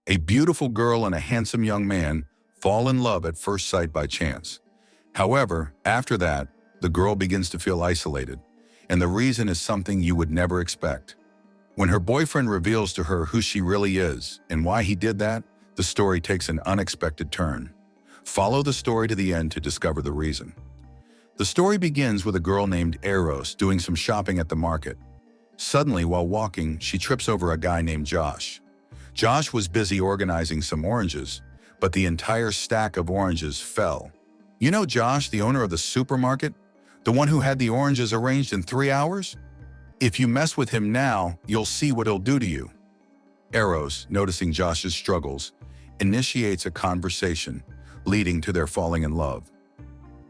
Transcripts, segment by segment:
A beautiful girl and a handsome young man fall in love at first sight by chance. However, after that, the girl begins to feel isolated, and the reason is something you would never expect. When her boyfriend reveals to her who she really is and why he did that, the story takes an unexpected turn. Follow the story to the end to discover the reason. The story begins with a girl named Aros doing some shopping at the market. Suddenly, while walking, she trips over a guy named Josh. Josh was busy organizing some oranges, but the entire stack of oranges fell. You know Josh, the owner of the supermarket? The one who had the oranges arranged in 3 hours? If you mess with him now, you'll see what he'll do to you. Aros, noticing Josh's struggles, initiates a conversation, leading to their falling in love.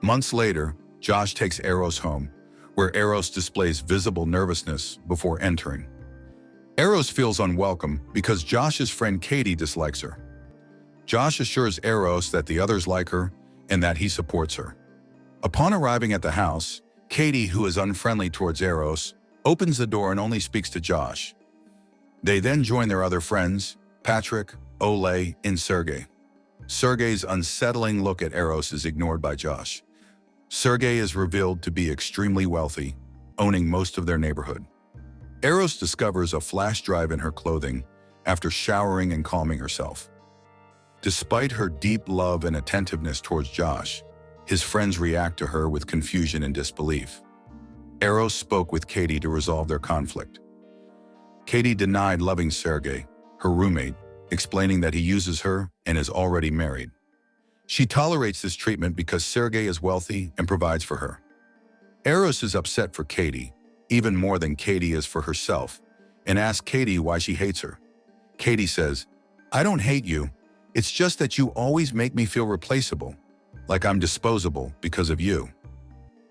Months later, Josh takes Aros home, where Aros displays visible nervousness before entering. Aros feels unwelcome because Josh's friend Katie dislikes her. Josh assures Aros that the others like her and that he supports her. Upon arriving at the house, Katie, who is unfriendly towards Aros, opens the door and only speaks to Josh. They then join their other friends, Patrick, Ole, and Sergey. Sergey's unsettling look at Aros is ignored by Josh. Sergey is revealed to be extremely wealthy, owning most of their neighborhood. Aros discovers a flash drive in her clothing after showering and calming herself. Despite her deep love and attentiveness towards Josh, his friends react to her with confusion and disbelief. Aros spoke with Katie to resolve their conflict. Katie denied loving Sergey, her roommate, explaining that he uses her and is already married. She tolerates this treatment because Sergey is wealthy and provides for her. Aros is upset for Katie, even more than Katie is for herself, and asks Katie why she hates her. Katie says, "I don't hate you. It's just that you always make me feel replaceable, like I'm disposable because of you."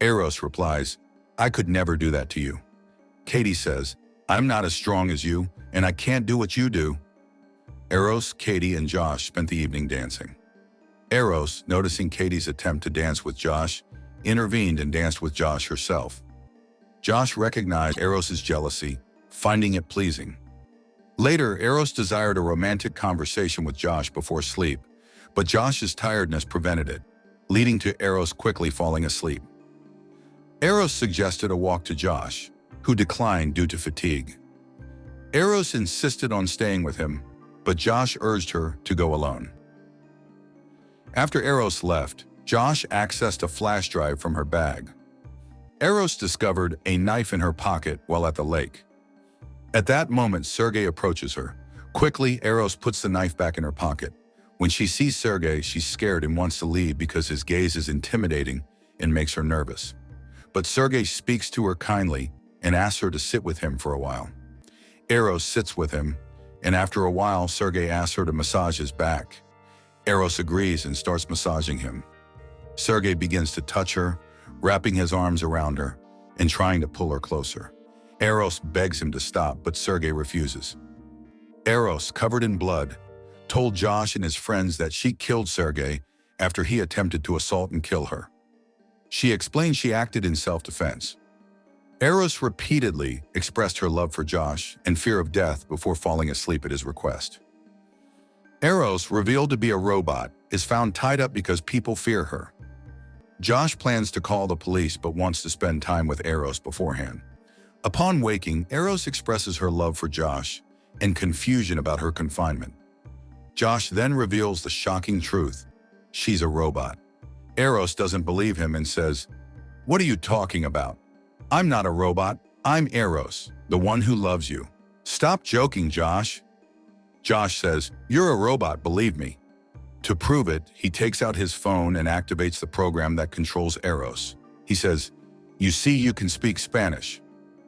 Aros replies, "I could never do that to you." Katie says, "I'm not as strong as you, and I can't do what you do." Aros, Katie, and Josh spent the evening dancing. Aros, noticing Katie's attempt to dance with Josh, intervened and danced with Josh herself. Josh recognized Aros's jealousy, finding it pleasing. Later, Aros desired a romantic conversation with Josh before sleep, but Josh's tiredness prevented it, leading to Aros quickly falling asleep. Aros suggested a walk to Josh, who declined due to fatigue. Aros insisted on staying with him, but Josh urged her to go alone. After Aros left, Josh accessed a flash drive from her bag. Aros discovered a knife in her pocket while at the lake. At that moment, Sergey approaches her. Quickly, Aros puts the knife back in her pocket. When she sees Sergey, she's scared and wants to leave because his gaze is intimidating and makes her nervous. But Sergey speaks to her kindly and asks her to sit with him for a while. Aros sits with him, and after a while, Sergey asks her to massage his back. Aros agrees and starts massaging him. Sergey begins to touch her, wrapping his arms around her and trying to pull her closer. Aros begs him to stop, but Sergey refuses. Aros, covered in blood, told Josh and his friends that she killed Sergey after he attempted to assault and kill her. She explained she acted in self-defense. Aros repeatedly expressed her love for Josh and fear of death before falling asleep at his request. Aros, revealed to be a robot, is found tied up because people fear her. Josh plans to call the police but wants to spend time with Aros beforehand. Upon waking, Aros expresses her love for Josh and confusion about her confinement. Josh then reveals the shocking truth: she's a robot. Aros doesn't believe him and says, "What are you talking about? I'm not a robot. I'm Aros, the one who loves you. Stop joking, Josh." Josh says, "You're a robot, believe me." To prove it, he takes out his phone and activates the program that controls Aros. He says, "You see, you can speak Spanish."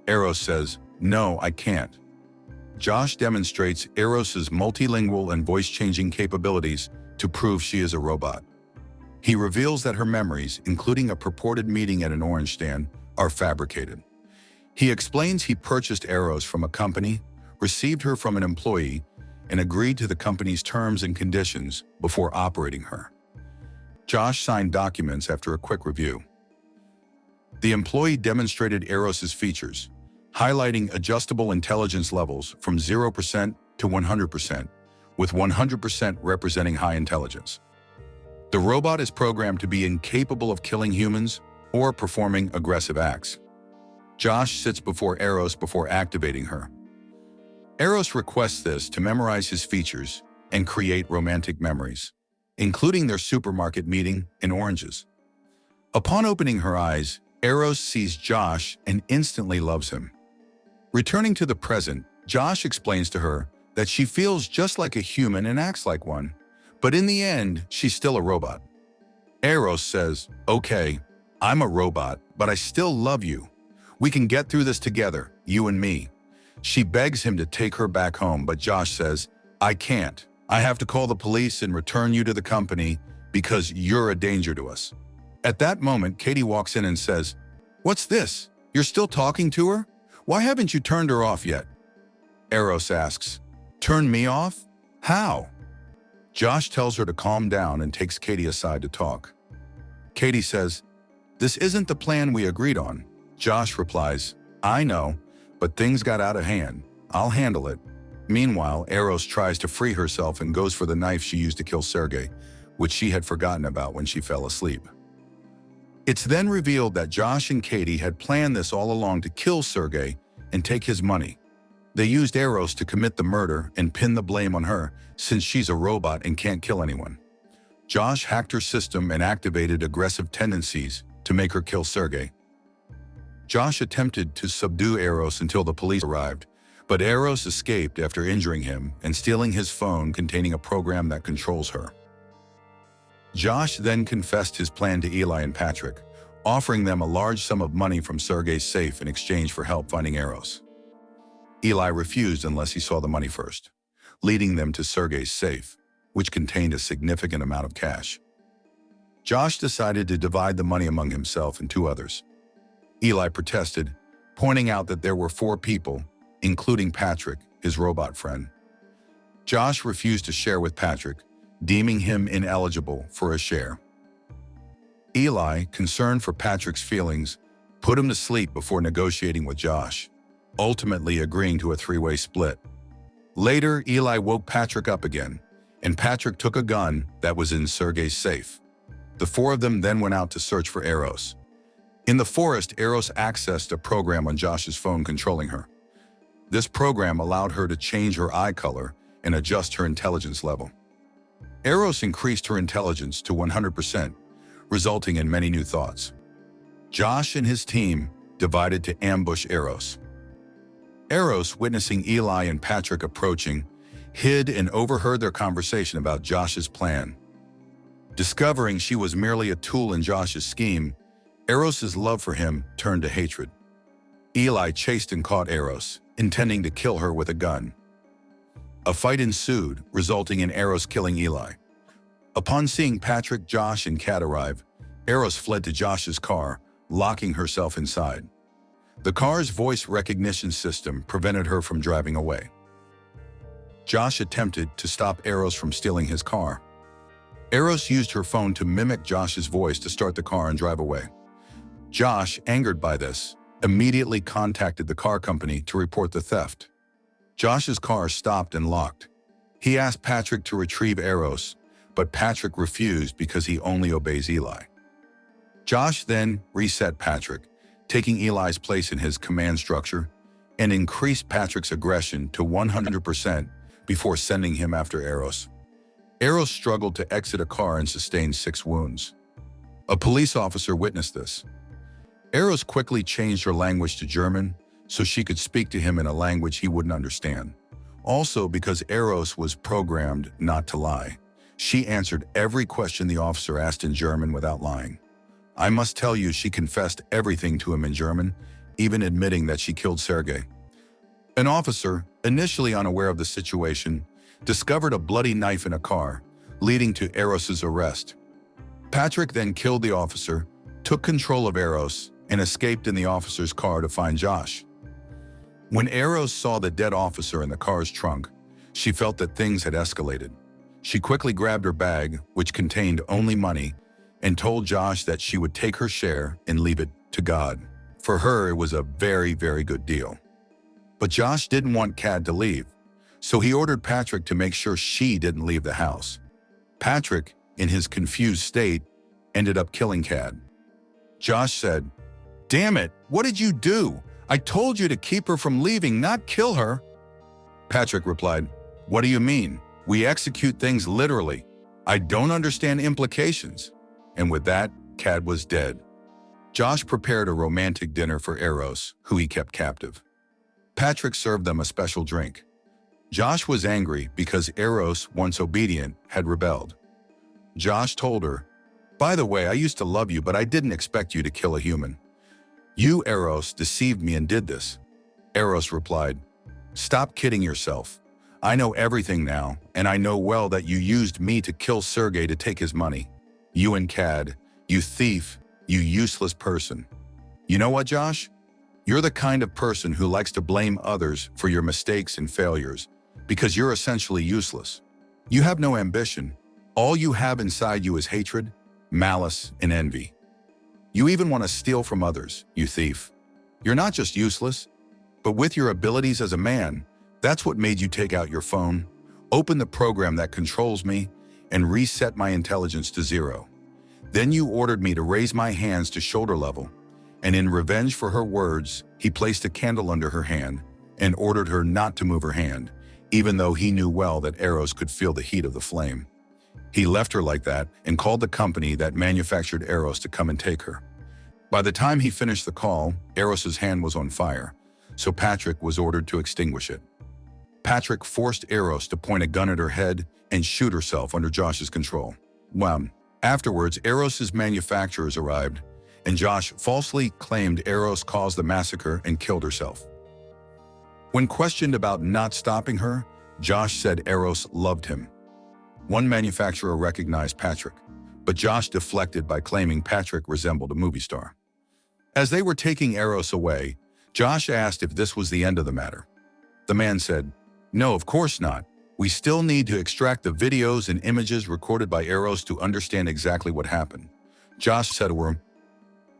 Aros says, "No, I can't." Josh demonstrates Aros's multilingual and voice-changing capabilities to prove she is a robot. He reveals that her memories, including a purported meeting at an orange stand, are fabricated. He explains he purchased Aros from a company, received her from an employee, and agreed to the company's terms and conditions before operating her. Josh signed documents after a quick review. The employee demonstrated Aros's features, highlighting adjustable intelligence levels from 0% to 100%, with 100% representing high intelligence. The robot is programmed to be incapable of killing humans or performing aggressive acts. Josh sits before Aros before activating her. Aros requests this to memorize his features and create romantic memories, including their supermarket meeting and oranges. Upon opening her eyes, Aros sees Josh and instantly loves him. Returning to the present, Josh explains to her that she feels just like a human and acts like one, but in the end, she's still a robot. Aros says, "Okay, I'm a robot, but I still love you. We can get through this together, you and me." She begs him to take her back home, but Josh says, "I can't. I have to call the police and return you to the company because you're a danger to us." At that moment, Katie walks in and says, "What's this? You're still talking to her? Why haven't you turned her off yet?" Aros asks, "Turn me off? How?" Josh tells her to calm down and takes Katie aside to talk. Katie says, "This isn't the plan we agreed on." Josh replies, "I know, but things got out of hand. I'll handle it." Meanwhile, Aros tries to free herself and goes for the knife she used to kill Sergey, which she had forgotten about when she fell asleep. It's then revealed that Josh and Katie had planned this all along to kill Sergey and take his money. They used Aros to commit the murder and pin the blame on her since she's a robot and can't kill anyone. Josh hacked her system and activated aggressive tendencies to make her kill Sergey. Josh attempted to subdue Aros until the police arrived, but Aros escaped after injuring him and stealing his phone containing a program that controls her. Josh then confessed his plan to Eli and Patrick, offering them a large sum of money from Sergey's safe in exchange for help finding Aros. Eli refused unless he saw the money first, leading them to Sergey's safe, which contained a significant amount of cash. Josh decided to divide the money among himself and two others. Eli protested, pointing out that there were 4 people, including Patrick, his robot friend. Josh refused to share with Patrick, deeming him ineligible for a share. Eli, concerned for Patrick's feelings, put him to sleep before negotiating with Josh, ultimately agreeing to a 3-way split. Later, Eli woke Patrick up again, and Patrick took a gun that was in Sergey's safe. The 4 of them then went out to search for Aros. In the forest, Aros accessed a program on Josh's phone controlling her. This program allowed her to change her eye color and adjust her intelligence level. Aros increased her intelligence to 100%, resulting in many new thoughts. Josh and his team divided to ambush Aros. Aros, witnessing Eli and Patrick approaching, hid and overheard their conversation about Josh's plan. Discovering she was merely a tool in Josh's scheme, Aros's love for him turned to hatred. Eli chased and caught Aros, intending to kill her with a gun. A fight ensued, resulting in Aros killing Eli. Upon seeing Patrick, Josh, and Kat arrive, Aros fled to Josh's car, locking herself inside. The car's voice recognition system prevented her from driving away. Josh attempted to stop Aros from stealing his car. Aros used her phone to mimic Josh's voice to start the car and drive away. Josh, angered by this, immediately contacted the car company to report the theft. Josh's car stopped and locked. He asked Patrick to retrieve Aros, but Patrick refused because he only obeys Eli. Josh then reset Patrick, taking Eli's place in his command structure, and increased Patrick's aggression to 100% before sending him after Aros. Aros struggled to exit a car and sustained 6 wounds. A police officer witnessed this. Aros quickly changed her language to German so she could speak to him in a language he wouldn't understand. Also, because Aros was programmed not to lie, she answered every question the officer asked in German without lying. I must tell you, she confessed everything to him in German, even admitting that she killed Sergey. An officer, initially unaware of the situation, discovered a bloody knife in a car, leading to Aros's arrest. Patrick then killed the officer, took control of Aros, and escaped in the officer's car to find Josh. When Aros saw the dead officer in the car's trunk, she felt that things had escalated. She quickly grabbed her bag, which contained only money, and told Josh that she would take her share and leave it to God. For her, it was a very, very good deal. But Josh didn't want Cad to leave, So he ordered Patrick to make sure she didn't leave the house. Patrick, in his confused state, ended up killing Cad. Josh said, "Damn it, what did you do? I told you to keep her from leaving, not kill her." Patrick replied, "What do you mean? We execute things literally. I don't understand implications." And with that, Cad was dead. Josh prepared a romantic dinner for Aros, who he kept captive. Patrick served them a special drink. Josh was angry because Aros, once obedient, had rebelled. Josh told her, "By the way, I used to love you, but I didn't expect you to kill a human. You, Aros, deceived me and did this." Aros replied, "Stop kidding yourself. I know everything now, and I know well that you used me to kill Sergei to take his money. You and Cad, you thief, you useless person." You know what, Josh? You're the kind of person who likes to blame others for your mistakes and failures because you're essentially useless. You have no ambition. All you have inside you is hatred, malice, and envy. You even want to steal from others, you thief. You're not just useless, but with your abilities as a man, that's what made you take out your phone, open the program that controls me, and reset my intelligence to 0. Then you ordered me to raise my hands to shoulder level, and in revenge for her words, he placed a candle under her hand and ordered her not to move her hand, even though he knew well that Aros could feel the heat of the flame. He left her like that and called the company that manufactured Aros to come and take her. By the time he finished the call, Aros's hand was on fire, so Patrick was ordered to extinguish it. Patrick forced Aros to point a gun at her head and shoot herself under Josh's control. Afterwards, Aros's manufacturers arrived, and Josh falsely claimed Aros caused the massacre and killed herself. When questioned about not stopping her, Josh said Aros loved him. One manufacturer recognized Patrick, but Josh deflected by claiming Patrick resembled a movie star. As they were taking Aros away, Josh asked if this was the end of the matter. The man said, "No, of course not. We still need to extract the videos and images recorded by Aros to understand exactly what happened." Josh said to him,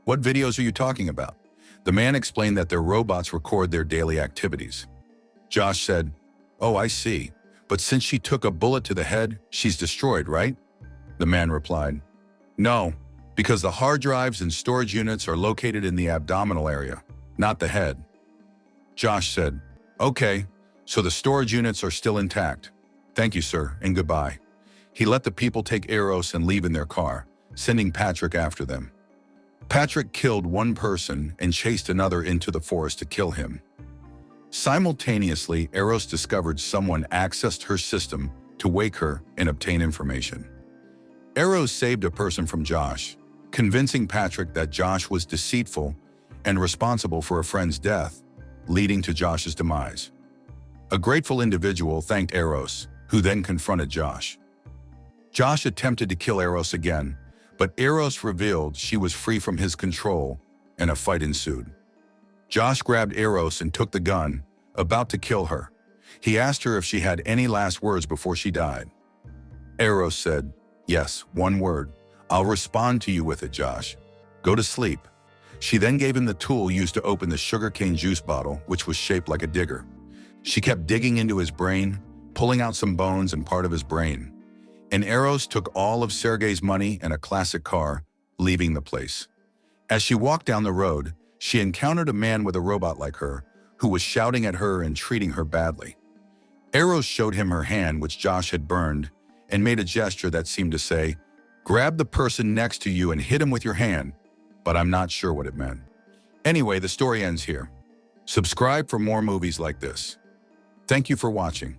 "What videos are you talking about?" The man explained that their robots record their daily activities. Josh said, "Oh, I see. But since she took a bullet to the head, she's destroyed, right?" The man replied, "No, because the hard drives and storage units are located in the abdominal area, not the head." Josh said, "Okay, so the storage units are still intact. Thank you, sir, and goodbye." He let the people take Aros and leave in their car, sending Patrick after them. Patrick killed one person and chased another into the forest to kill him. Simultaneously, Aros discovered someone accessed her system to wake her and obtain information. Aros saved a person from Josh, convincing Patrick that Josh was deceitful and responsible for a friend's death, leading to Josh's demise. A grateful individual thanked Aros, who then confronted Josh. Josh attempted to kill Aros again, but Aros revealed she was free from his control, and a fight ensued. Josh grabbed Aros and took the gun, about to kill her. He asked her if she had any last words before she died. Aros said, "Yes, one word. I'll respond to you with it, Josh. Go to sleep." She then gave him the tool used to open the sugarcane juice bottle, which was shaped like a digger. She kept digging into his brain, pulling out some bones and part of his brain. And Aros took all of Sergei's money and a classic car, leaving the place. As she walked down the road, she encountered a man with a robot like her, who was shouting at her and treating her badly. Aros showed him her hand, which Josh had burned, and made a gesture that seemed to say, "Grab the person next to you and hit him with your hand," but I'm not sure what it meant. Anyway, the story ends here. Subscribe for more movies like this. Thank you for watching.